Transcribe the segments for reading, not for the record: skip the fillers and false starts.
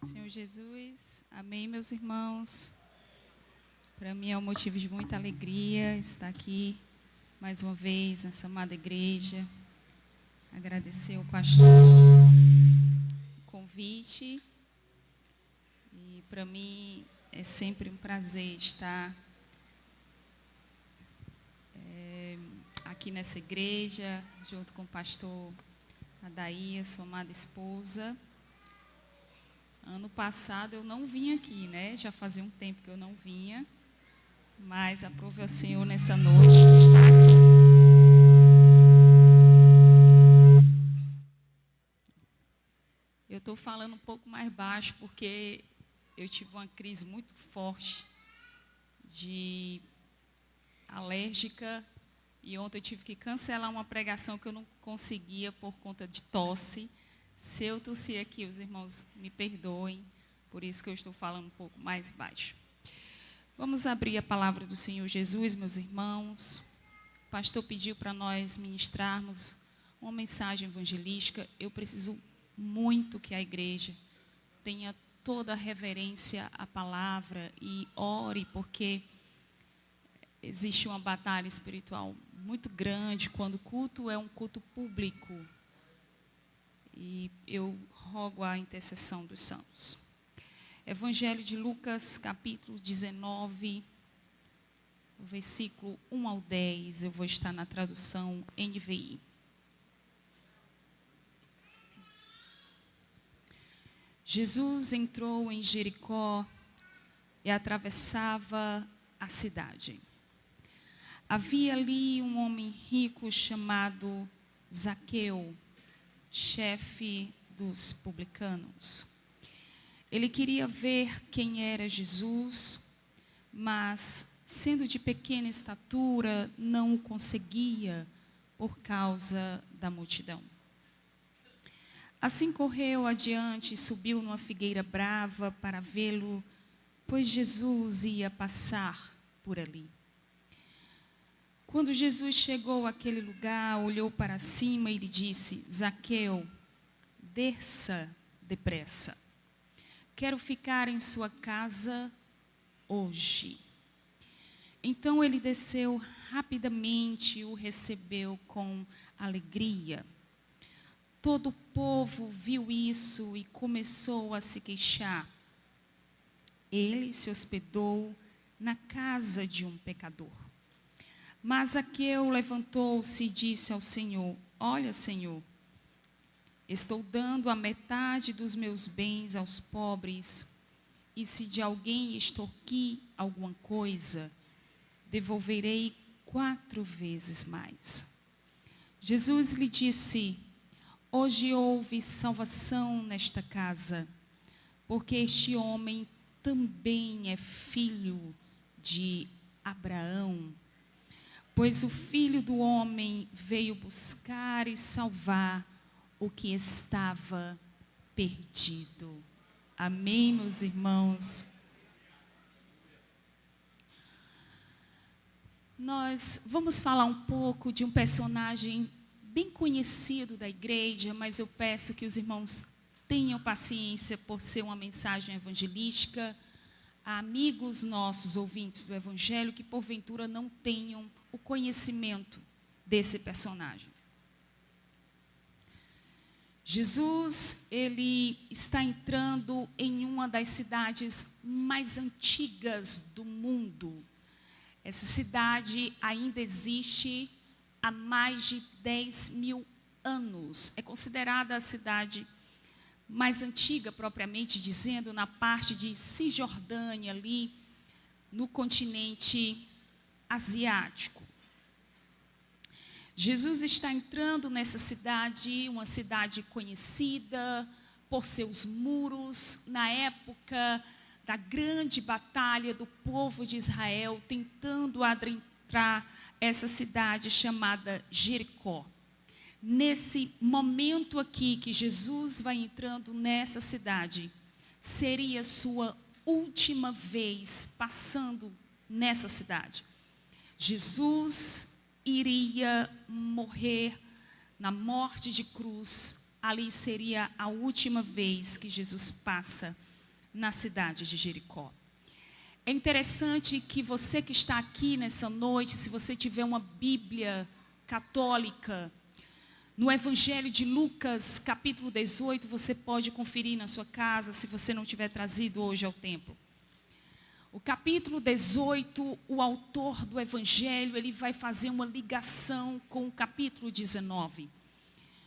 Senhor Jesus, amém, meus irmãos. Para mim é um motivo de muita alegria estar aqui mais uma vez nessa amada igreja. Agradecer ao pastor o convite. E para mim é sempre um prazer estar aqui nessa igreja, junto com o pastor Adair, sua amada esposa. Ano passado eu não vim aqui, né? Já fazia um tempo que eu não vinha, mas aprove ao Senhor nessa noite estar aqui. Eu estou falando um pouco mais baixo porque eu tive uma crise muito forte de alérgica e ontem eu tive que cancelar uma pregação que eu não conseguia por conta de tosse. Se eu tossir aqui, os irmãos me perdoem, por isso que eu estou falando um pouco mais baixo. Vamos abrir a palavra do Senhor Jesus, meus irmãos. O pastor pediu para nós ministrarmos uma mensagem evangelística. Eu preciso muito que a igreja tenha toda a reverência à palavra e ore, porque existe uma batalha espiritual muito grande quando o culto é um culto público. E eu rogo a intercessão dos santos. Evangelho de Lucas, capítulo 19, versículo 1 ao 10. Eu vou estar na tradução NVI. Jesus entrou em Jericó e atravessava a cidade. Havia ali um homem rico chamado Zaqueu, chefe dos publicanos. Ele queria ver quem era Jesus, mas, sendo de pequena estatura, não o conseguia por causa da multidão. Assim correu adiante e subiu numa figueira brava para vê-lo, pois Jesus ia passar por ali. Quando Jesus chegou àquele lugar, olhou para cima e lhe disse: Zaqueu, desça depressa. Quero ficar em sua casa hoje. Então ele desceu rapidamente e o recebeu com alegria. Todo o povo viu isso e começou a se queixar. Ele se hospedou na casa de um pecador. Mas Zaqueu levantou-se e disse ao Senhor: Olha, Senhor, estou dando a metade dos meus bens aos pobres, e se de alguém extorquir alguma coisa, devolverei 4 vezes mais. Jesus lhe disse: Hoje houve salvação nesta casa, porque este homem também é filho de Abraão. Pois o Filho do Homem veio buscar e salvar o que estava perdido. Amém, meus irmãos? Nós vamos falar um pouco de um personagem bem conhecido da igreja, mas eu peço que os irmãos tenham paciência por ser uma mensagem evangelística. Há amigos nossos, ouvintes do Evangelho, que porventura não tenham o conhecimento desse personagem. Jesus, ele está entrando em uma das cidades mais antigas do mundo. Essa cidade ainda existe há mais de 10.000 anos. É considerada a cidade mais antiga, propriamente dizendo, na parte de Cisjordânia, ali no continente asiático. Jesus está entrando nessa cidade, uma cidade conhecida por seus muros, na época da grande batalha do povo de Israel, tentando adentrar essa cidade chamada Jericó. Nesse momento aqui que Jesus vai entrando nessa cidade, seria sua última vez passando nessa cidade. Jesus iria morrer na morte de cruz ali seria a última vez que Jesus passa na cidade de Jericó. É interessante que você que está aqui nessa noite, se você tiver uma Bíblia católica, no Evangelho de Lucas, capítulo 18, você pode conferir na sua casa, se você não tiver trazido hoje ao templo. O capítulo 18, o autor do Evangelho, ele vai fazer uma ligação com o capítulo 19.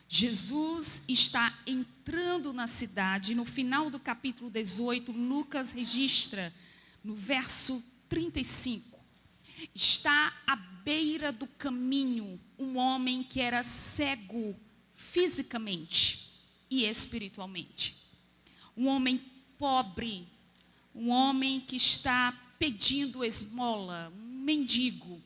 Jesus está entrando na cidade, no final do capítulo 18, Lucas registra, no verso 35, está à beira do caminho um homem que era cego fisicamente e espiritualmente. Um homem pobre, um homem que está pedindo esmola, um mendigo.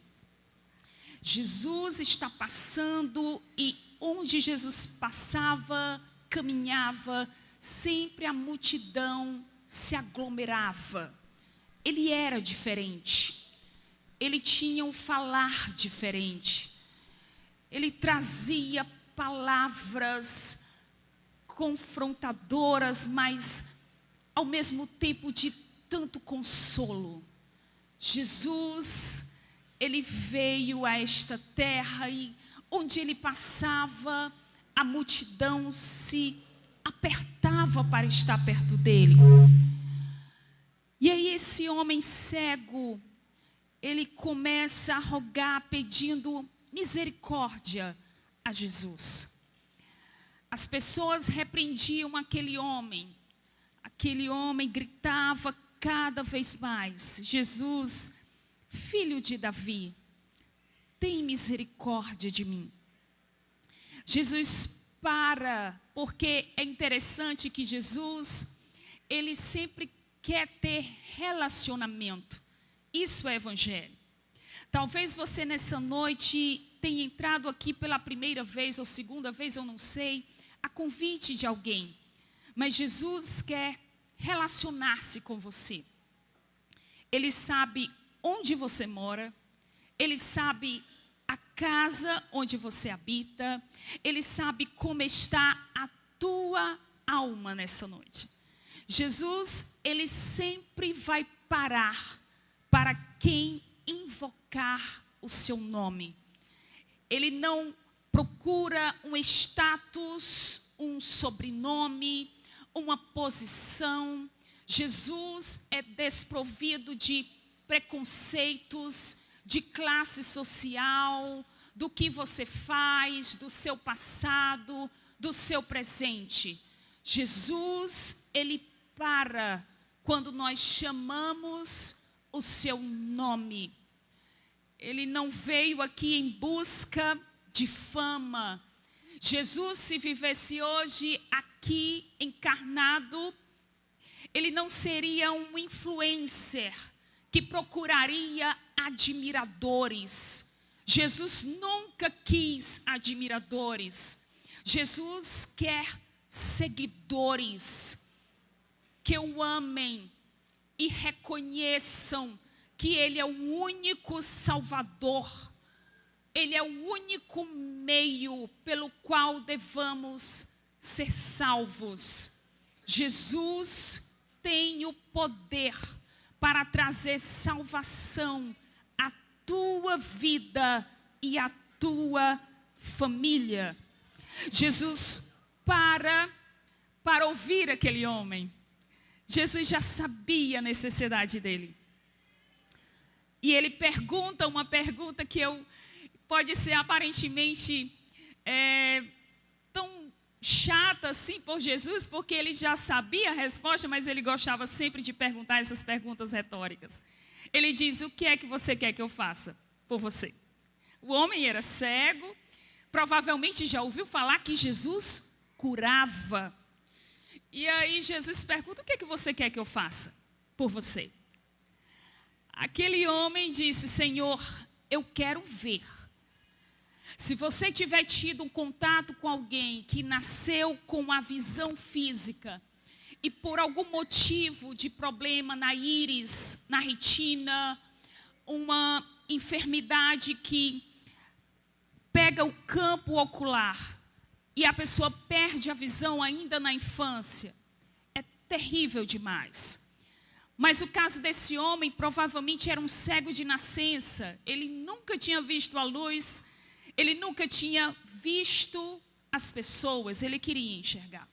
Jesus está passando e onde Jesus passava, caminhava, sempre a multidão se aglomerava. Ele era diferente, ele tinha um falar diferente, ele trazia palavras confrontadoras, mas ao mesmo tempo de tanto consolo. Jesus, ele veio a esta terra e onde ele passava, a multidão se apertava para estar perto dele. E aí esse homem cego, ele começa a rogar pedindo misericórdia a Jesus. As pessoas repreendiam aquele homem gritava cada vez mais: Jesus, filho de Davi, tem misericórdia de mim. Jesus para, porque é interessante que Jesus, ele sempre quer ter relacionamento. Isso é evangelho. Talvez você nessa noite tenha entrado aqui pela primeira vez ou segunda vez, eu não sei, a convite de alguém. Mas Jesus quer relacionar-se com você. Ele sabe onde você mora, ele sabe a casa onde você habita, ele sabe como está a tua alma nessa noite. Jesus, ele sempre vai parar para quem invocar o seu nome. Ele não procura um status, um sobrenome, uma posição. Jesus é desprovido de preconceitos, de classe social, do que você faz, do seu passado, do seu presente. Jesus, ele para quando nós chamamos o seu nome. Ele não veio aqui em busca de fama. Jesus, se vivesse hoje aqui encarnado, ele não seria um influencer que procuraria admiradores. Jesus nunca quis admiradores. Jesus quer seguidores que o amem e reconheçam que ele é o único Salvador. Ele é o único meio pelo qual devamos ser salvos. Jesus tem o poder para trazer salvação à tua vida e à tua família. Jesus para ouvir aquele homem. Jesus já sabia a necessidade dele. E ele pergunta uma pergunta que pode ser aparentemente tão chata assim por Jesus, porque ele já sabia a resposta, mas ele gostava sempre de perguntar essas perguntas retóricas. Ele diz: o que é que você quer que eu faça por você? O homem era cego, provavelmente já ouviu falar que Jesus curava. E aí Jesus pergunta: o que é que você quer que eu faça por você? Aquele homem disse: Senhor, eu quero ver. Se você tiver tido um contato com alguém que nasceu com a visão física e por algum motivo de problema na íris, na retina, uma enfermidade que pega o campo ocular, e a pessoa perde a visão ainda na infância. É terrível demais. Mas o caso desse homem provavelmente era um cego de nascença. Ele nunca tinha visto a luz, ele nunca tinha visto as pessoas, ele queria enxergar.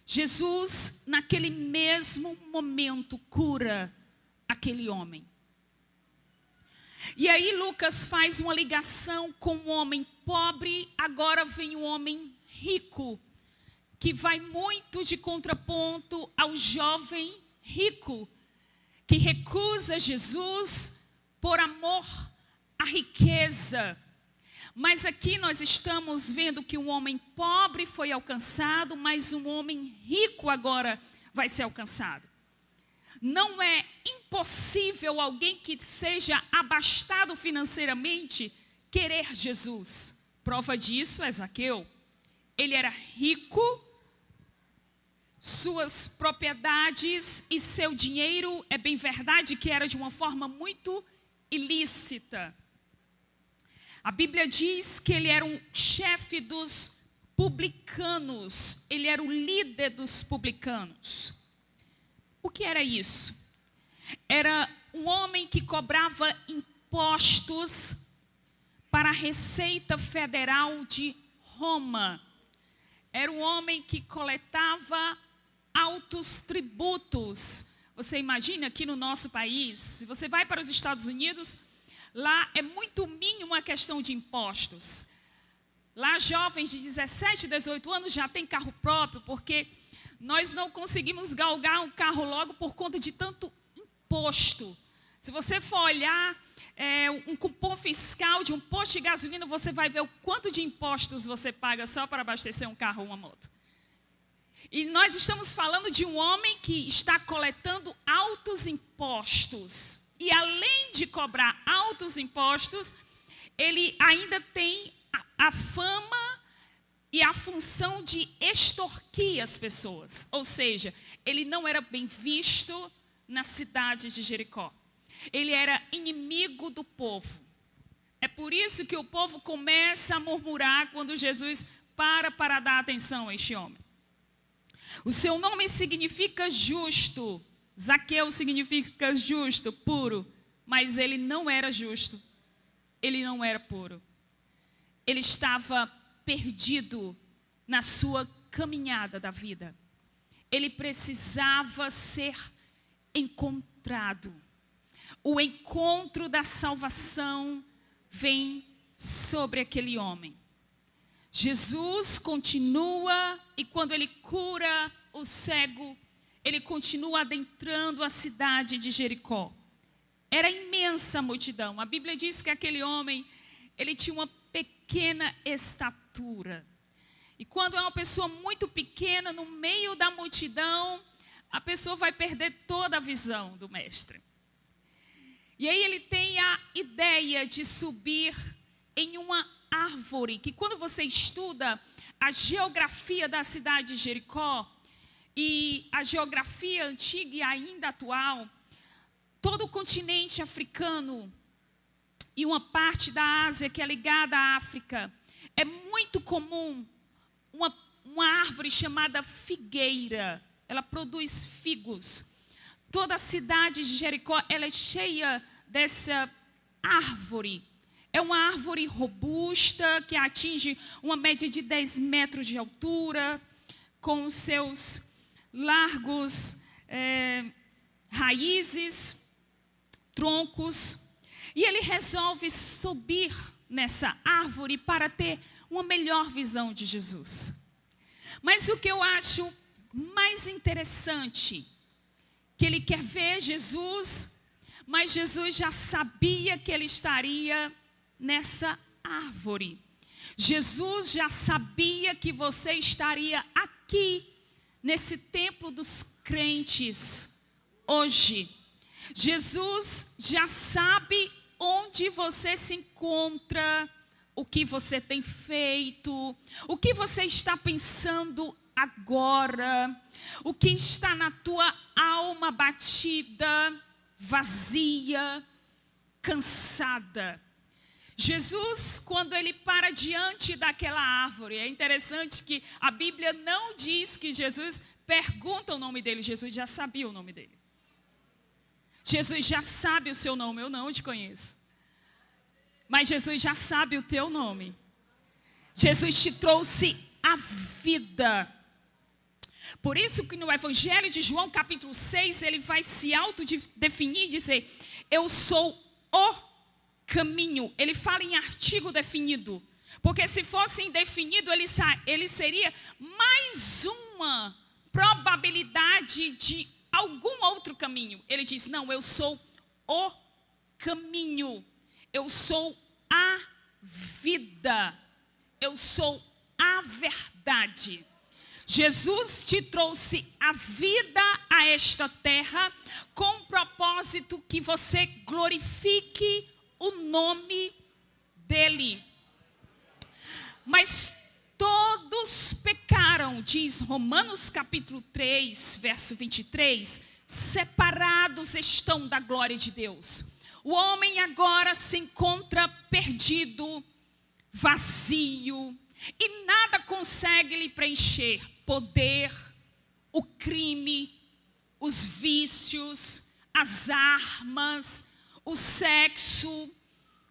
Jesus, naquele mesmo momento, cura aquele homem. E aí Lucas faz uma ligação com o homem pobre, agora vem o homem rico, que vai muito de contraponto ao jovem rico, que recusa Jesus por amor à riqueza. Mas aqui nós estamos vendo que um homem pobre foi alcançado, mas um homem rico agora vai ser alcançado. Não é impossível alguém que seja abastado financeiramente querer Jesus. Prova disso é Zaqueu. Ele era rico, suas propriedades e seu dinheiro, é bem verdade que era de uma forma muito ilícita. A Bíblia diz que ele era um chefe dos publicanos, ele era o líder dos publicanos. O que era isso? Era um homem que cobrava impostos para a Receita Federal de Roma. Era um homem que coletava altos tributos. Você imagina aqui no nosso país, se você vai para os Estados Unidos, lá é muito mínimo a questão de impostos. Lá jovens de 17, 18 anos já têm carro próprio, porque nós não conseguimos galgar um carro logo por conta de tanto imposto. Se você for olhar um cupom fiscal de um posto de gasolina, você vai ver o quanto de impostos você paga só para abastecer um carro ou uma moto. E nós estamos falando de um homem que está coletando altos impostos. E além de cobrar altos impostos, ele ainda tem a fama e a função de extorquir as pessoas. Ou seja, ele não era bem visto na cidade de Jericó. Ele era inimigo do povo. É por isso que o povo começa a murmurar quando Jesus para dar atenção a este homem. O seu nome significa justo. Zaqueu significa justo, puro. Mas ele não era justo. Ele não era puro. Ele estava perdido na sua caminhada da vida. Ele precisava ser encontrado. O encontro da salvação vem sobre aquele homem. Jesus continua, e quando ele cura o cego, ele continua adentrando a cidade de Jericó. Era imensa a multidão. A Bíblia diz que aquele homem, ele tinha uma pequena estatura. E quando é uma pessoa muito pequena, no meio da multidão, a pessoa vai perder toda a visão do mestre. E aí ele tem a ideia de subir em uma árvore, que quando você estuda a geografia da cidade de Jericó, e a geografia antiga e ainda atual, todo o continente africano e uma parte da Ásia que é ligada à África, é muito comum uma árvore chamada figueira. Ela produz figos. Toda a cidade de Jericó, ela é cheia dessa árvore. É uma árvore robusta, que atinge uma média de 10 metros de altura, com os seus largos raízes, troncos. E ele resolve subir nessa árvore para ter uma melhor visão de Jesus. Mas o que eu acho mais interessante, que ele quer ver Jesus, mas Jesus já sabia que ele estaria nessa árvore. Jesus já sabia que você estaria aqui, nesse templo dos crentes, hoje. Jesus já sabe onde você se encontra, o que você tem feito, o que você está pensando agora, o que está na tua alma batida, vazia, cansada. Jesus, quando ele para diante daquela árvore, é interessante que a Bíblia não diz que Jesus pergunta o nome dele, Jesus já sabia o nome dele. Jesus já sabe o seu nome, eu não te conheço. Mas Jesus já sabe o teu nome. Jesus te trouxe a vida. Por isso que no Evangelho de João, capítulo 6, ele vai se autodefinir e dizer: eu sou o caminho. Ele fala em artigo definido. Porque se fosse indefinido, ele seria mais uma probabilidade de algum outro caminho. Ele diz: não, eu sou o caminho. Eu sou a vida. Eu sou a verdade. Jesus te trouxe a vida a esta terra com o propósito que você glorifique o nome dele. Mas todos pecaram, diz Romanos capítulo 3, verso 23, separados estão da glória de Deus. O homem agora se encontra perdido, vazio, e nada consegue lhe preencher. Poder, o crime, os vícios, as armas, o sexo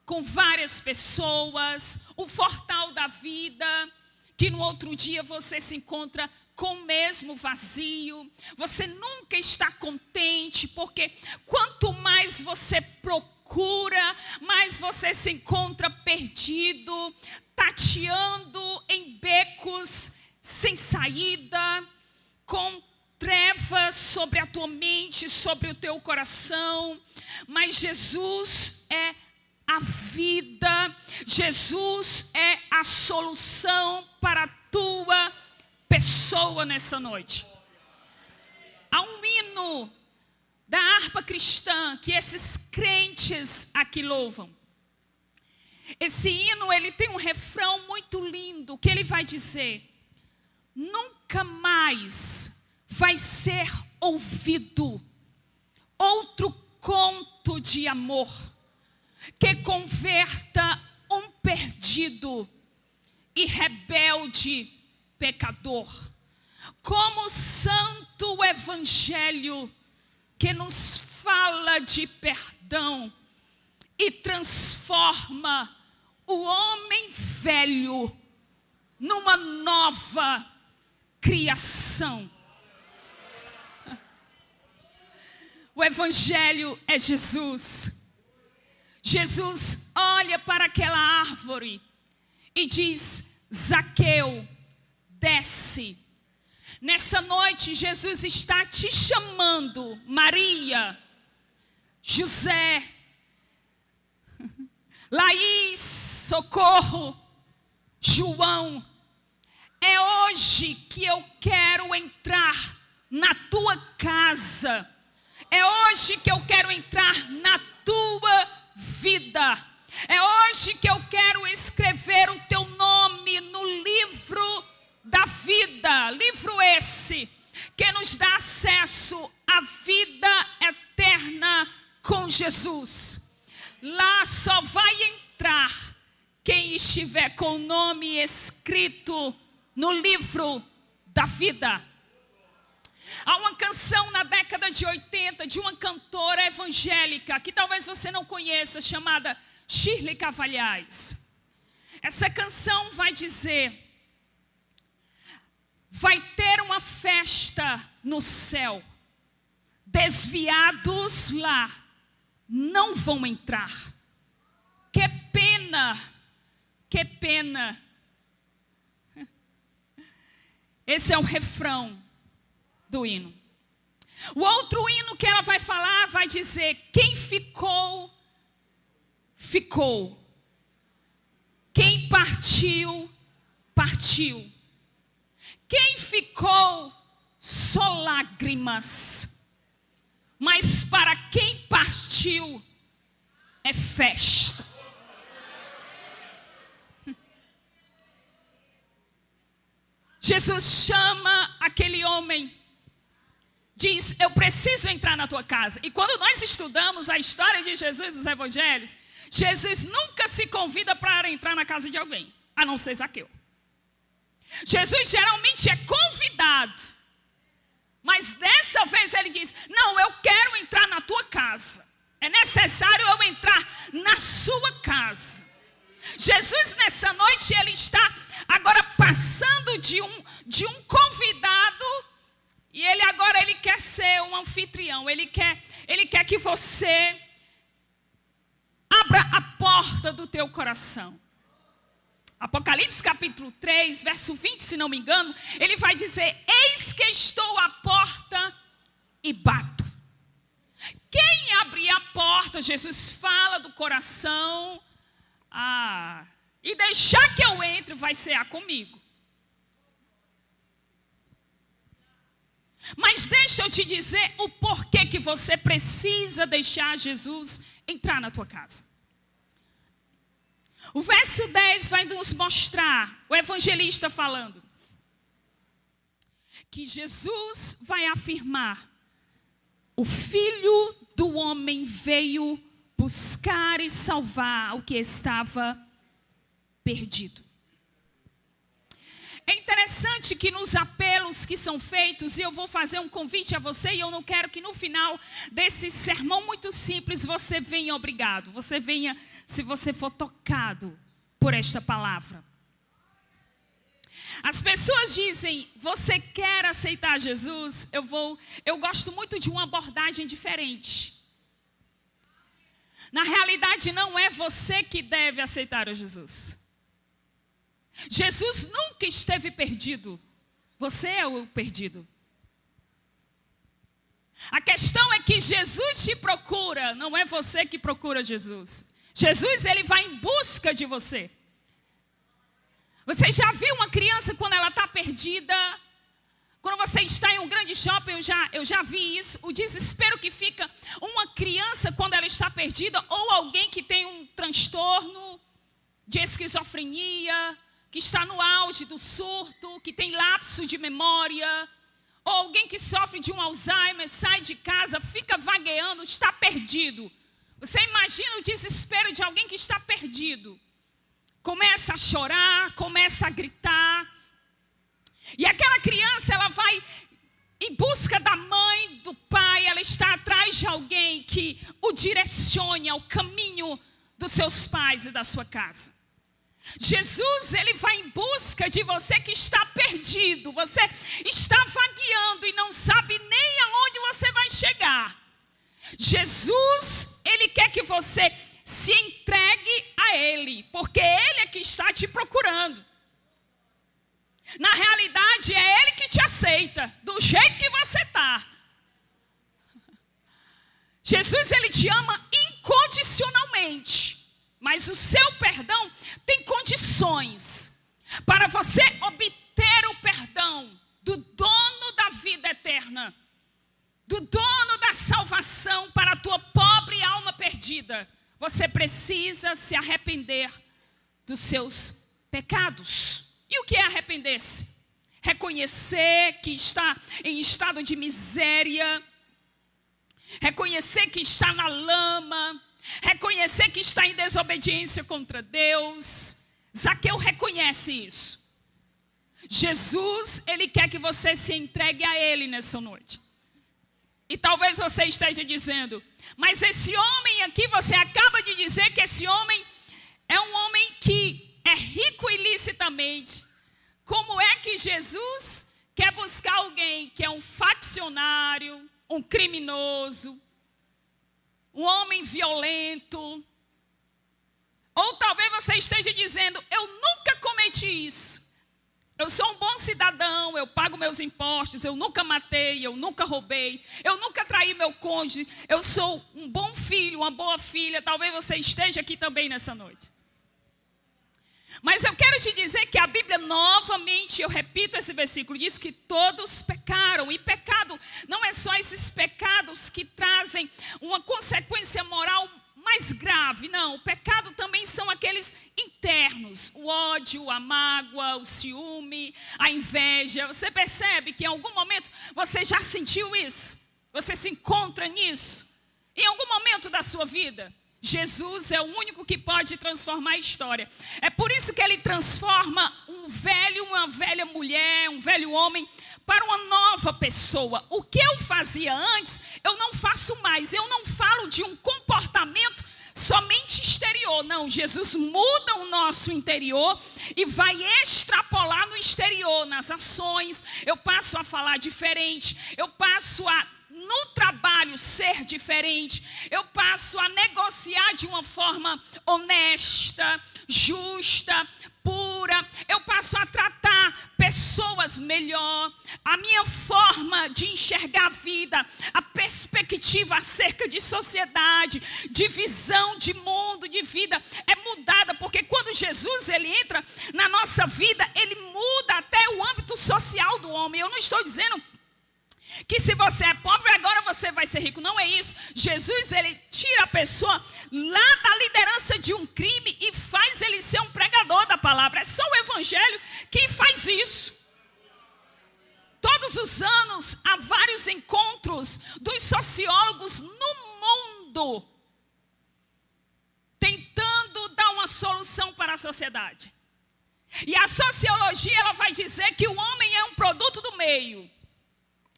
com várias pessoas, o fortal da vida, que no outro dia você se encontra com o mesmo vazio. Você nunca está contente, porque quanto mais você procura, mais você se encontra perdido, tateando em becos sem saída, com trevas sobre a tua mente, sobre o teu coração. Mas Jesus é a vida, Jesus é a solução para a tua pessoa nessa noite. Há um hino da harpa cristã que esses crentes aqui louvam. Esse hino, ele tem um refrão muito lindo, que ele vai dizer: nunca mais vai ser ouvido outro conto de amor que converta um perdido e rebelde pecador, como o santo evangelho que nos fala de perdão e transforma o homem velho numa nova criação. O evangelho é Jesus. Jesus olha para aquela árvore e diz: Zaqueu, desce. Nessa noite Jesus está te chamando, Maria, José, Laís, Socorro, João. É hoje que eu quero entrar na tua casa. É hoje que eu quero entrar na tua vida. É hoje que eu quero escrever o teu nome no livro da vida. Livro esse que nos dá acesso à vida eterna com Jesus. Lá só vai entrar quem estiver com o nome escrito no livro da vida. Há uma canção na década de 80 de uma cantora evangélica que talvez você não conheça, chamada Shirley Cavalhais. Essa canção vai dizer: vai ter uma festa no céu, desviados lá não vão entrar. Que pena, que pena. Esse é o refrão do hino. O outro hino que ela vai falar vai dizer: quem ficou, ficou. Quem partiu, partiu. Quem ficou, só lágrimas. Mas para quem partiu, é festa. Jesus chama aquele homem, diz: eu preciso entrar na tua casa. E quando nós estudamos a história de Jesus nos evangelhos, Jesus nunca se convida para entrar na casa de alguém, a não ser Zaqueu. Jesus geralmente é convidado, mas dessa vez ele diz: não, eu quero entrar na tua casa. É necessário eu entrar na sua casa. Jesus nessa noite, ele está agora passando de um convidado, e ele quer ser um anfitrião. Ele quer que você abra a porta do teu coração. Apocalipse capítulo 3, verso 20, se não me engano, ele vai dizer: eis que estou à porta e bato. Quem abrir a porta, Jesus fala do coração, e deixar que eu entre, vai cear comigo. Mas deixa eu te dizer o porquê que você precisa deixar Jesus entrar na tua casa. O verso 10 vai nos mostrar, o evangelista falando, que Jesus vai afirmar: o Filho do Homem veio buscar e salvar o que estava perdido. É interessante que nos apelos que são feitos, e eu vou fazer um convite a você, e eu não quero que no final desse sermão muito simples você venha obrigado. Você venha se você for tocado por esta palavra. As pessoas dizem: você quer aceitar Jesus? Eu gosto muito de uma abordagem diferente. Na realidade, não é você que deve aceitar a Jesus. Jesus nunca esteve perdido. Você é o perdido. A questão é que Jesus te procura, não é você que procura Jesus. Jesus, ele vai em busca de você. Você já viu uma criança quando ela está perdida? Quando você está em um grande shopping, eu já vi isso. O desespero que fica uma criança quando ela está perdida, ou alguém que tem um transtorno de esquizofrenia, que está no auge do surto, que tem lapso de memória, ou alguém que sofre de um Alzheimer, sai de casa, fica vagueando, está perdido. Você imagina o desespero de alguém que está perdido. Começa a chorar, começa a gritar. E aquela criança, ela vai em busca da mãe, do pai, ela está atrás de alguém que o direcione ao caminho dos seus pais e da sua casa. Jesus, ele vai em busca de você que está perdido. Você está vagueando e não sabe nem aonde você vai chegar. Jesus, ele quer que você se entregue a ele, porque ele é que está te procurando. Na realidade, é ele que te aceita, do jeito que você está. Jesus, ele te ama incondicionalmente, mas o seu perdão tem condições para você obter o perdão do dono da vida eterna, do dono da salvação para a tua pobre alma perdida. Você precisa se arrepender dos seus pecados. E o que é arrepender-se? Reconhecer que está em estado de miséria, reconhecer que está na lama, reconhecer que está em desobediência contra Deus. Zaqueu reconhece isso. Jesus, ele quer que você se entregue a ele nessa noite. E talvez você esteja dizendo: mas esse homem aqui, você acaba de dizer que esse homem é um homem que é rico ilicitamente. Como é que Jesus quer buscar alguém que é um faccionário, um criminoso, um homem violento? Ou talvez você esteja dizendo: eu nunca cometi isso. Eu sou um bom cidadão, eu pago meus impostos, eu nunca matei, eu nunca roubei, eu nunca traí meu cônjuge, eu sou um bom filho, uma boa filha. Talvez você esteja aqui também nessa noite. Mas eu quero te dizer que a Bíblia, novamente, eu repito esse versículo, diz que todos pecaram. E pecado não é só esses pecados que trazem uma consequência moral mais grave, não. O pecado também são aqueles internos, o ódio, a mágoa, o ciúme, a inveja. Você percebe que em algum momento você já sentiu isso? Você se encontra nisso? Em algum momento da sua vida? Jesus é o único que pode transformar a história. É por isso que ele transforma um velho, uma velha mulher, um velho homem, para uma nova pessoa. O que eu fazia antes, eu não faço mais. Eu não falo de um comportamento somente exterior. Não, Jesus muda o nosso interior e vai extrapolar no exterior, nas ações. Eu passo a falar diferente. Eu passo a, no trabalho, ser diferente. Eu passo a negociar de uma forma honesta, justa, pura. Eu passo a tratar pessoas melhor. A minha forma de enxergar a vida, a perspectiva acerca de sociedade, de visão de mundo, de vida, é mudada. Porque quando Jesus ele entra na nossa vida, ele muda até o âmbito social do homem. Eu não estou dizendo que se você é pobre, agora você vai ser rico. Não é isso. Jesus, ele tira a pessoa lá da liderança de um crime e faz ele ser um pregador da palavra. É só o evangelho que faz isso. Todos os anos, há vários encontros dos sociólogos no mundo tentando dar uma solução para a sociedade. E a sociologia, ela vai dizer que o homem é um produto do meio.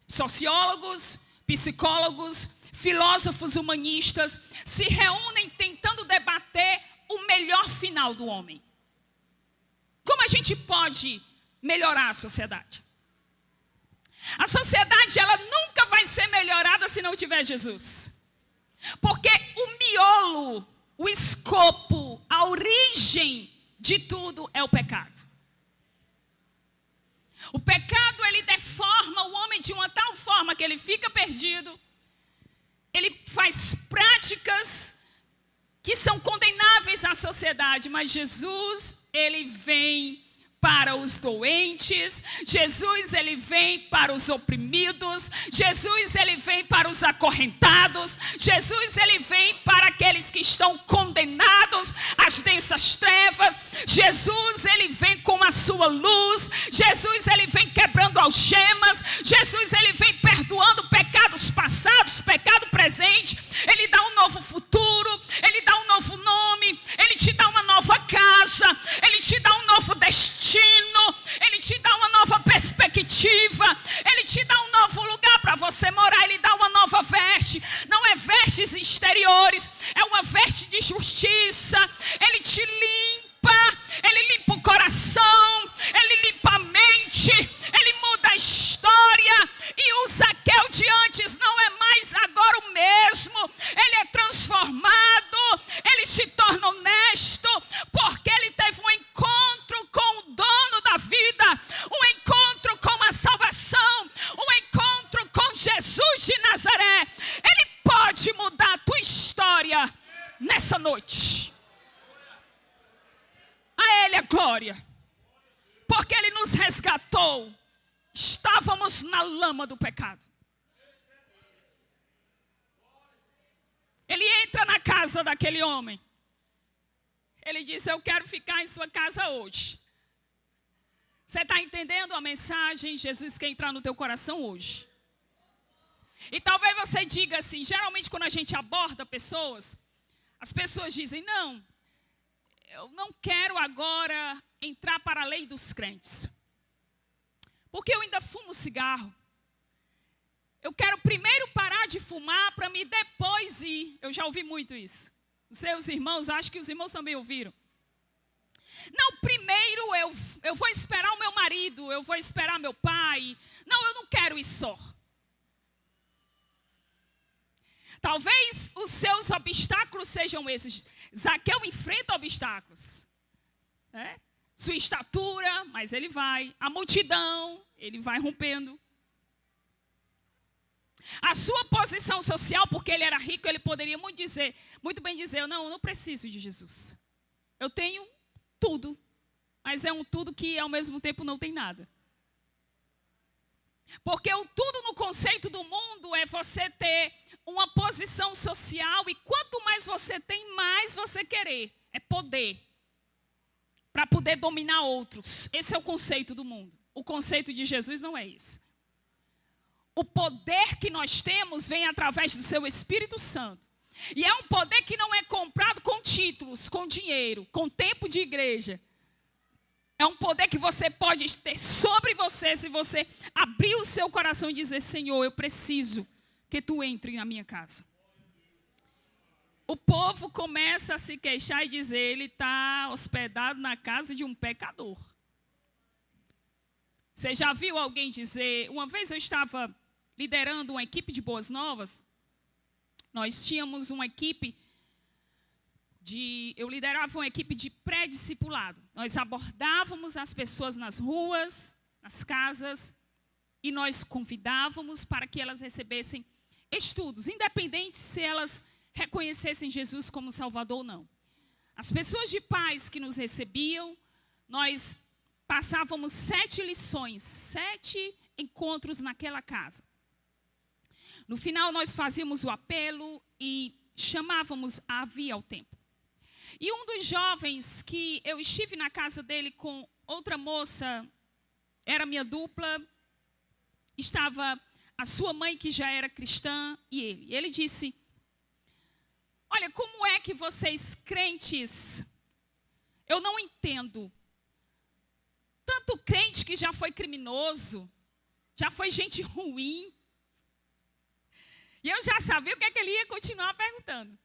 Sociólogos, psicólogos, filósofos humanistas se reúnem tentando debater o melhor final do homem. Como a gente pode melhorar a sociedade? A sociedade, ela nunca vai ser melhorada se não tiver Jesus. Porque o miolo, o escopo, a origem de tudo é o pecado. O pecado, ele deforma o homem de uma tal forma que ele fica perdido. Ele faz práticas que são condenáveis à sociedade. Mas Jesus, ele vem para os doentes. Jesus, ele vem para os oprimidos. Jesus, ele vem para os acorrentados. Jesus, ele vem para aqueles que estão condenados às densas trevas. Jesus, ele vem com a sua luz. Jesus, ele vem quebrando algemas. Jesus, ele vem perdoando pecados passados, pecado presente. Ele dá um novo futuro. Ele dá um novo nome. Ele te dá uma nova casa. Ele te dá um novo destino. Ele te dá uma nova perspectiva. Ele te dá um novo lugar para você morar. Ele dá uma nova veste. Não é vestes exteriores, é uma veste de justiça. Ele te limpa. Ele limpa o coração. Ele limpa a mente. Ele muda a história. E o Zaqueu de antes não é mais agora o mesmo. Ele é transformado. Ele se torna honesto. Porque ele teve um encontro com o dono da vida. Um encontro com a salvação. Um encontro com Jesus de Nazaré. Ele pode mudar a tua história nessa noite. A Ele a glória. Porque Ele nos resgatou. Estávamos na lama do pecado. Ele entra na casa daquele homem. Ele diz: eu quero ficar em sua casa hoje. Você está entendendo a mensagem? Jesus quer entrar no teu coração hoje. E talvez você diga assim, geralmente quando a gente aborda pessoas, as pessoas dizem: não, eu não quero agora entrar para a lei dos crentes. Porque eu ainda fumo cigarro. Eu quero primeiro parar de fumar para me depois ir. Eu já ouvi muito isso. Os seus irmãos, acho que os irmãos também ouviram. Não, primeiro eu vou esperar o meu marido, eu vou esperar meu pai. Não, eu não quero ir só. Talvez os seus obstáculos sejam esses. Zaqueu enfrenta obstáculos. Sua estatura, mas ele vai. A multidão, ele vai rompendo. A sua posição social, porque ele era rico, ele poderia muito bem dizer: eu não preciso de Jesus. Eu tenho tudo, mas é um tudo que ao mesmo tempo não tem nada. Porque o tudo no conceito do mundo é você ter uma posição social, e quanto mais você tem, mais você querer. É poder. Para poder dominar outros. Esse é o conceito do mundo. O conceito de Jesus não é isso. O poder que nós temos vem através do seu Espírito Santo. E é um poder que não é comprado com títulos, com dinheiro, com tempo de igreja. É um poder que você pode ter sobre você se você abrir o seu coração e dizer: Senhor, eu preciso que tu entre na minha casa. O povo começa a se queixar e dizer: ele está hospedado na casa de um pecador. Você já viu alguém dizer... Uma vez eu estava liderando uma equipe de Boas Novas. Nós tínhamos uma equipe eu liderava uma equipe de pré-discipulado. Nós abordávamos as pessoas nas ruas, nas casas, e nós convidávamos para que elas recebessem estudos, independente se elas reconhecessem Jesus como Salvador ou não. As pessoas de paz que nos recebiam, nós passávamos 7 lições, 7 encontros naquela casa. No final, nós fazíamos o apelo e chamávamos a vir ao templo. E um dos jovens que eu estive na casa dele com outra moça, era minha dupla, estava a sua mãe, que já era cristã, e ele. E ele disse: olha, como é que vocês crentes, eu não entendo. Tanto crente que já foi criminoso, já foi gente ruim. E eu já sabia o que é que ele ia continuar perguntando.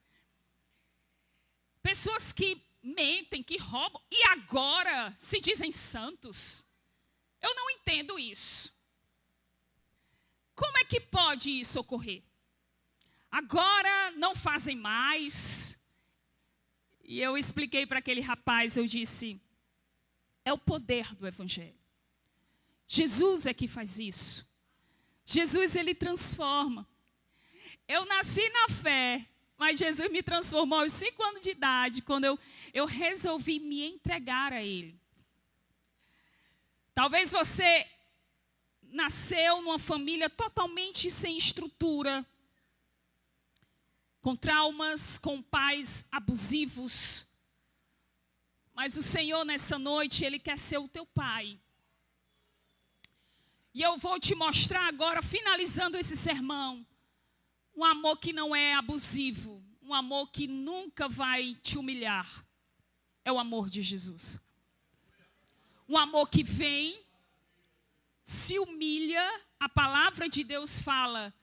Pessoas que mentem, que roubam, e agora se dizem santos. Eu não entendo isso. Como é que pode isso ocorrer? Agora não fazem mais. E eu expliquei para aquele rapaz, eu disse: é o poder do Evangelho. Jesus é que faz isso. Jesus, ele transforma. Eu nasci na fé, mas Jesus me transformou aos 5 anos de idade, quando eu resolvi me entregar a Ele. Talvez você nasceu numa família totalmente sem estrutura, com traumas, com pais abusivos. Mas o Senhor, nessa noite, Ele quer ser o teu pai. E eu vou te mostrar agora, finalizando esse sermão, um amor que não é abusivo, um amor que nunca vai te humilhar. É o amor de Jesus. Um amor que vem, se humilha. A palavra de Deus fala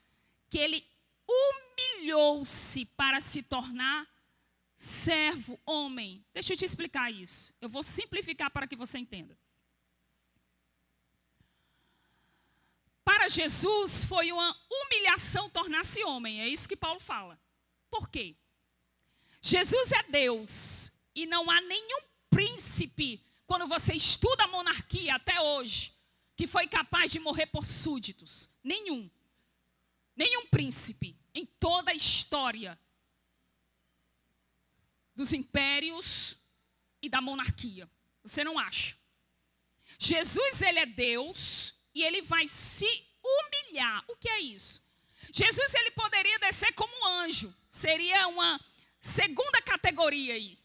que Ele humilhou-se para se tornar servo, homem. Deixa eu te explicar isso. Eu vou simplificar para que você entenda. Para Jesus foi uma humilhação tornar-se homem. É isso que Paulo fala. Por quê? Jesus é Deus. E não há nenhum príncipe, quando você estuda a monarquia até hoje, que foi capaz de morrer por súditos. Nenhum. Nenhum príncipe em toda a história dos impérios e da monarquia. Você não acha? Jesus, ele é Deus e ele vai se humilhar. O que é isso? Jesus, ele poderia descer como um anjo. Seria uma segunda categoria aí.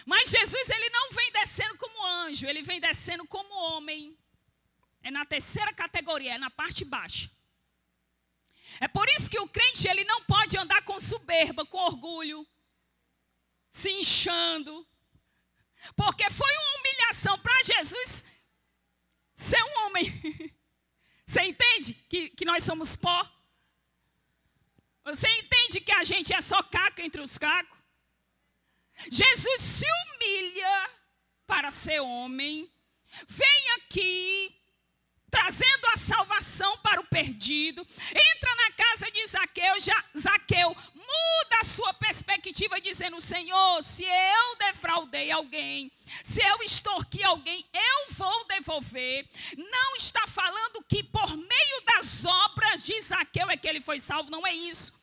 Mas Jesus, ele não vem descendo como anjo. Ele vem descendo como homem. É na terceira categoria, é na parte baixa. É por isso que o crente, ele não pode andar com soberba, com orgulho, se inchando. Porque foi uma humilhação para Jesus ser um homem. Você entende que nós somos pó? Você entende que a gente é só caca entre os cacos? Jesus se humilha para ser homem. Vem aqui trazendo a salvação para o perdido. Entra na casa de Zaqueu. Zaqueu muda a sua perspectiva dizendo: Senhor, se eu defraudei alguém, se eu extorqui alguém, eu vou devolver. Não está falando que por meio das obras de Zaqueu é que ele foi salvo. Não é isso.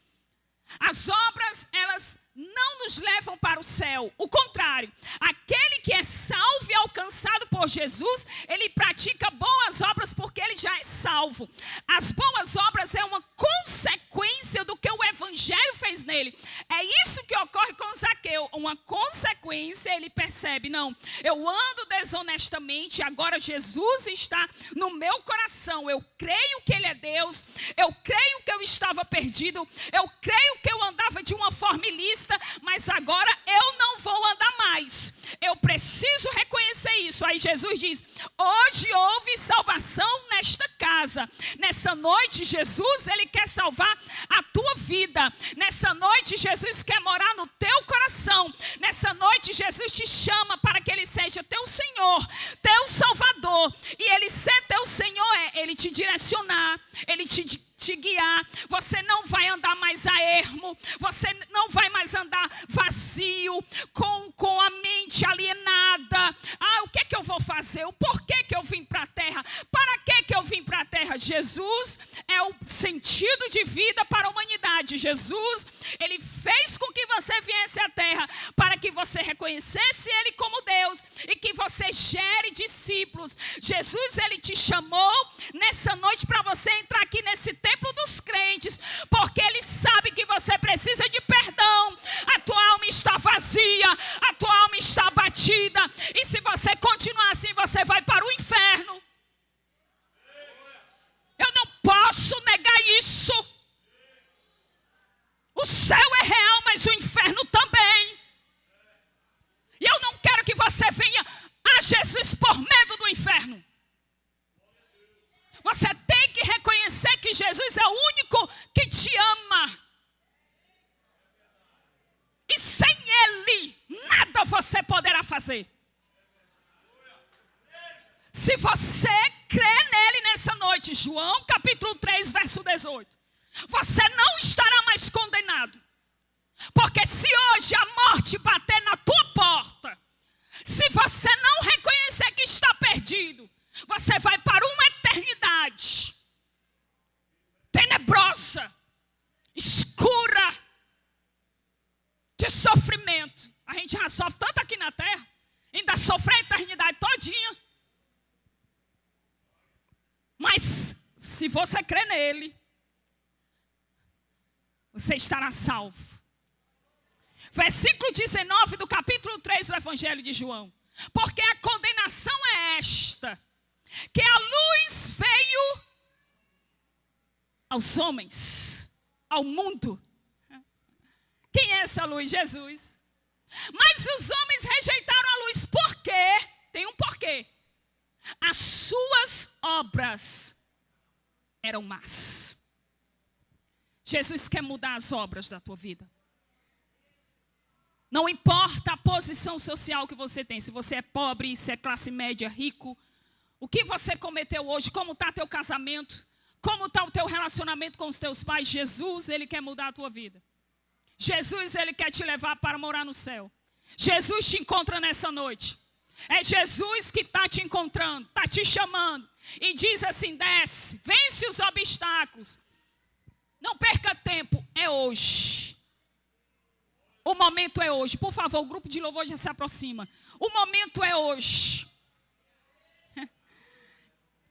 As obras, elas não nos levam para o céu. O contrário, aquele que é salvo e alcançado por Jesus, ele pratica boas obras porque ele já é salvo. As boas obras é uma consequência do que o Evangelho fez nele. É isso que ocorre com Zaqueu? Uma consequência, ele percebe, não, eu ando desonestamente, agora Jesus está no meu coração, eu creio que ele é Deus, eu creio que eu estava perdido, eu creio que eu andava de uma forma ilícita, mas agora eu não vou andar mais, eu preciso reconhecer isso. Aí Jesus diz, hoje houve salvação nesta casa, nessa noite Jesus, ele quer salvar a tua vida, nessa noite Jesus quer morar no teu coração, nessa noite Jesus te chama para que ele seja teu Senhor, teu Salvador, e ele ser teu Senhor ele te direcionar, ele te guiar, você não vai andar mais a ermo, você não vai mais andar vazio, com a mente alienada. O que é que eu vou fazer? O porquê que eu vim para a terra? Para que eu vim para a terra? Jesus é o sentido de vida para a humanidade. Jesus, ele fez com que você viesse à terra para que você reconhecesse ele como Deus e que você gere discípulos. Jesus, ele te chamou nessa noite para você entrar aqui nesse templo dos crentes, porque ele sabe que você precisa de perdão. A tua alma está vazia, a tua alma está abatida, e se você continuar assim, você vai para o inferno. Eu não posso negar isso. O céu é real, mas o inferno também. E eu não quero que você venha a Jesus por medo do inferno. Você tem que reconhecer que Jesus é o único que te ama. E sem ele, nada você poderá fazer. Se você crê nele nessa noite, João capítulo 3, verso 18, você não estará mais condenado. Porque se hoje a morte bater na tua porta, se você não reconhecer que está perdido, você vai para uma eternidade tenebrosa, escura, de sofrimento. A gente já sofre tanto aqui na terra, ainda sofre a eternidade todinha. Mas se você crê nele, você estará salvo. Versículo 19 do capítulo 3 do Evangelho de João. Porque a condenação é esta, que a luz veio aos homens, ao mundo. Quem é essa luz? Jesus. Mas os homens rejeitaram a luz. Por quê? Tem um porquê. As suas obras eram más. Jesus quer mudar as obras da tua vida. Não importa a posição social que você tem, se você é pobre, se é classe média, rico, o que você cometeu hoje, como está teu casamento, como está o teu relacionamento com os teus pais, Jesus, ele quer mudar a tua vida. Jesus, ele quer te levar para morar no céu. Jesus te encontra nessa noite. É Jesus que está te encontrando, está te chamando. E diz assim, desce, vence os obstáculos. Não perca tempo, é hoje. O momento é hoje. Por favor, o grupo de louvor já se aproxima. O momento é hoje.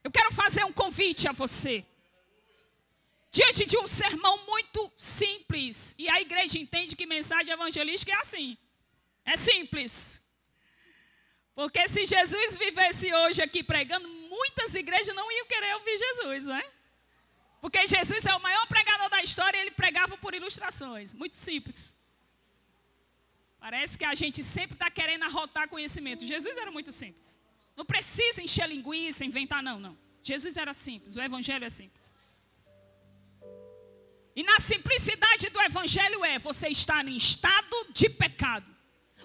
Eu quero fazer um convite a você. Diante de um sermão muito simples. E a igreja entende que mensagem evangelística é assim. É simples. Porque se Jesus vivesse hoje aqui pregando, muitas igrejas não iam querer ouvir Jesus, né? Porque Jesus é o maior pregador da história e ele pregava por ilustrações. Muito simples. Parece que a gente sempre está querendo arrotar conhecimento. Jesus era muito simples. Não precisa encher linguiça, inventar, não. Jesus era simples, o evangelho é simples. E na simplicidade do evangelho você está em estado de pecado.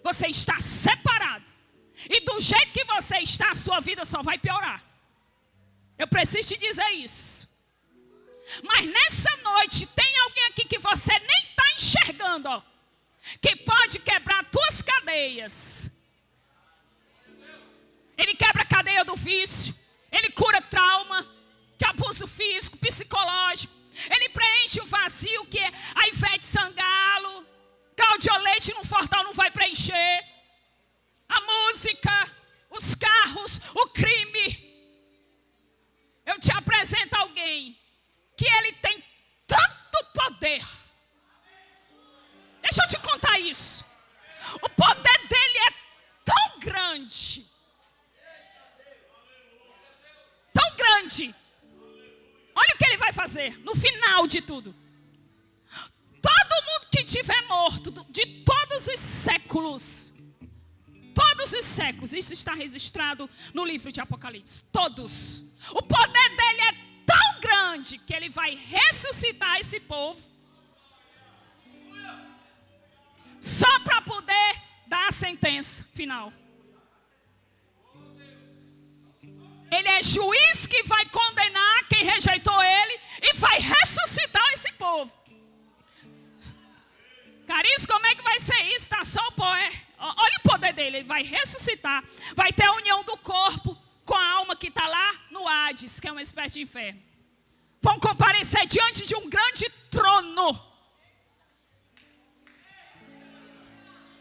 Você está separado. E do jeito que você está, a sua vida só vai piorar. Eu preciso te dizer isso. Mas nessa noite, tem alguém aqui que você nem está enxergando, ó, que pode quebrar tuas cadeias. Ele quebra a cadeia do vício. Ele cura trauma, de abuso físico, psicológico. Ele preenche o vazio que a Ivete Sangalo, Cláudia Leite no Fortal não vai preencher. A música, os carros, o crime. Eu te apresento alguém que ele tem tanto poder. Deixa eu te contar isso. grande. Olha o que ele vai fazer no final de tudo. Todo mundo que tiver morto de todos os séculos, isso está registrado no livro de Apocalipse, todos. O poder dele é tão grande que ele vai ressuscitar esse povo só para poder dar a sentença final. Ele é juiz que vai condenar quem rejeitou ele e vai ressuscitar esse povo. Carício, como é que vai ser isso? Tá só o poder. Olha o poder dele, ele vai ressuscitar. Vai ter a união do corpo com a alma que está lá no Hades, que é uma espécie de inferno. Vão comparecer diante de um grande trono.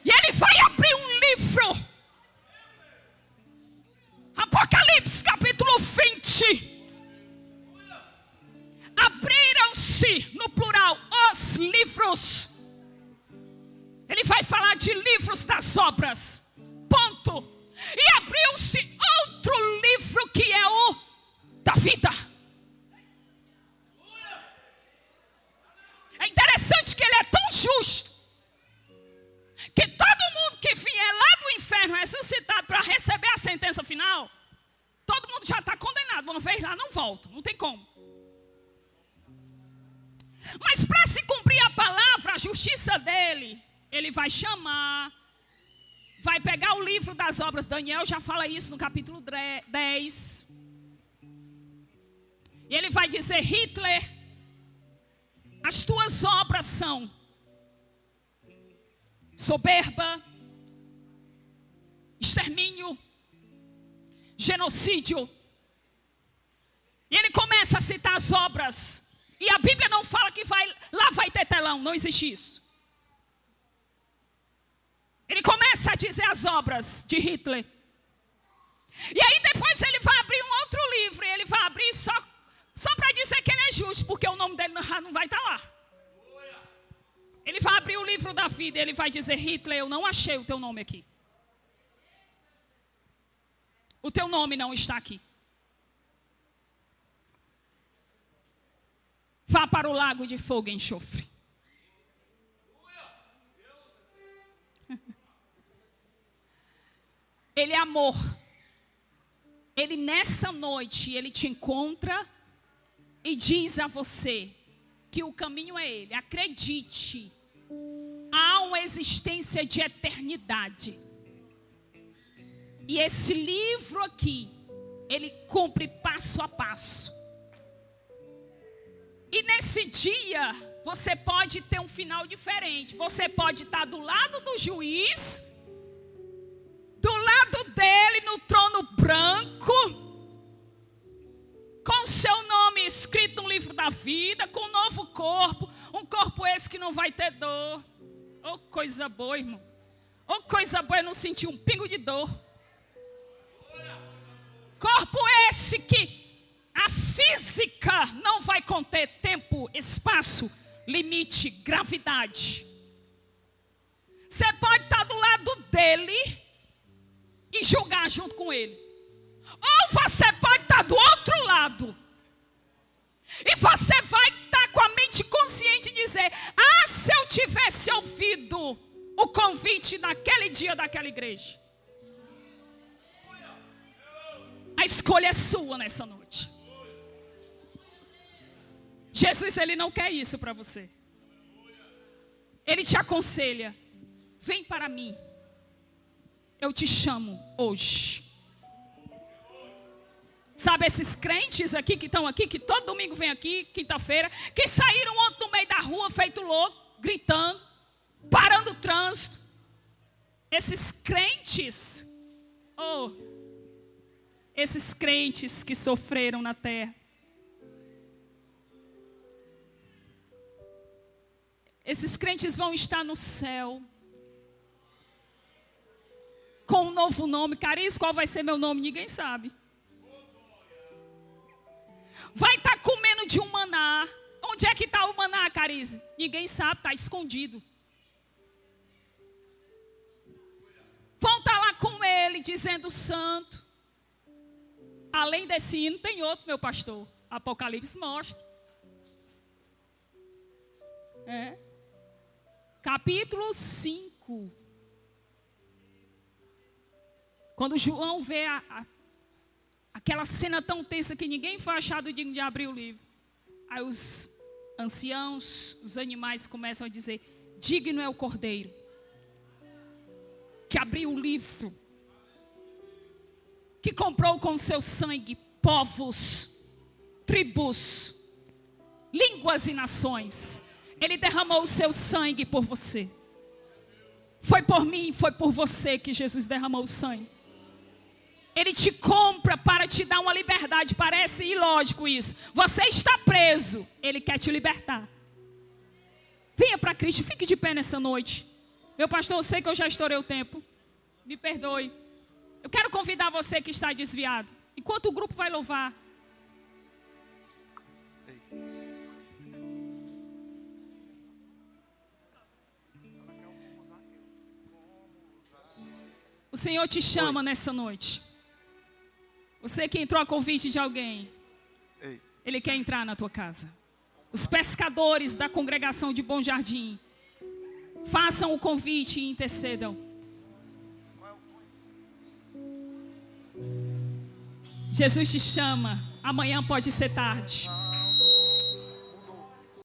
E ele vai abrir um livro. Apocalipse capítulo 20. Abriram-se, no plural, os livros. Ele vai falar de livros das obras. Ponto. E abriu-se outro livro que é o da vida. É interessante que ele é tão justo que todo mundo que vier lá do inferno ressuscitado para receber a sentença final, todo mundo já está condenado. Uma vez lá não volta, não tem como. Mas para se cumprir a palavra, a justiça dele, ele vai chamar, vai pegar o livro das obras. Daniel já fala isso no capítulo 10. E ele vai dizer: Hitler, as tuas obras são soberba, extermínio, genocídio. E ele começa a citar as obras. E a Bíblia não fala que lá vai ter telão, não existe isso. Ele começa a dizer as obras de Hitler. E aí depois ele vai abrir um outro livro. E ele vai abrir só para dizer que ele é justo, porque o nome dele não vai estar lá. Ele vai abrir o livro da vida e ele vai dizer: Hitler, eu não achei o teu nome aqui. O teu nome não está aqui. Vá para o lago de fogo e enxofre. Ele é amor. Ele nessa noite, ele te encontra e diz a você que o caminho é ele. Acredite, há uma existência de eternidade. E esse livro aqui, ele cumpre passo a passo. E nesse dia, você pode ter um final diferente. Você pode estar do lado do juiz, do lado dele no trono branco, com seu nome escrito no livro da vida, com um novo corpo, um corpo esse que não vai ter dor. Oh, coisa boa, irmão. Oh, coisa boa, eu não senti um pingo de dor. Corpo esse que a física não vai conter tempo, espaço, limite, gravidade. Você pode estar do lado dele e julgar junto com ele. Ou você pode estar do outro lado e você vai estar com a mente consciente e dizer: ah, se eu tivesse ouvido o convite naquele dia daquela igreja. A escolha é sua nessa noite. Jesus, ele não quer isso para você. Ele te aconselha: vem para mim. Eu te chamo hoje. Sabe esses crentes aqui que estão aqui, que todo domingo vem aqui, quinta-feira, que saíram ontem no meio da rua, feito louco, gritando, parando o trânsito. Esses crentes, esses crentes que sofreram na terra. Esses crentes vão estar no céu com um novo nome. Carício, qual vai ser meu nome? Ninguém sabe. Vai estar comendo de um maná. Onde é que está o maná, Carício? Ninguém sabe, está escondido. Vão estar lá com ele, dizendo: santo, Além desse hino, tem outro, meu pastor. Apocalipse mostra. Capítulo 5. Quando João vê aquela cena tão tensa que ninguém foi achado digno de abrir o livro. Aí os anciãos, os animais começam a dizer: digno é o Cordeiro que abriu o livro, que comprou com seu sangue povos, tribos, línguas e nações. Ele derramou o seu sangue por você. Foi por mim, foi por você que Jesus derramou o sangue. Ele te compra para te dar uma liberdade. Parece ilógico isso. Você está preso, Ele quer te libertar. Venha para Cristo, fique de pé nessa noite. Meu pastor, eu sei que eu já estourei o tempo. Me perdoe. Eu quero convidar você que está desviado. Enquanto o grupo vai louvar. O Senhor te chama nessa noite. Você que entrou a convite de alguém. Ele quer entrar na tua casa. Os pescadores da congregação de Bom Jardim, façam o convite e intercedam. Jesus te chama. Amanhã pode ser tarde.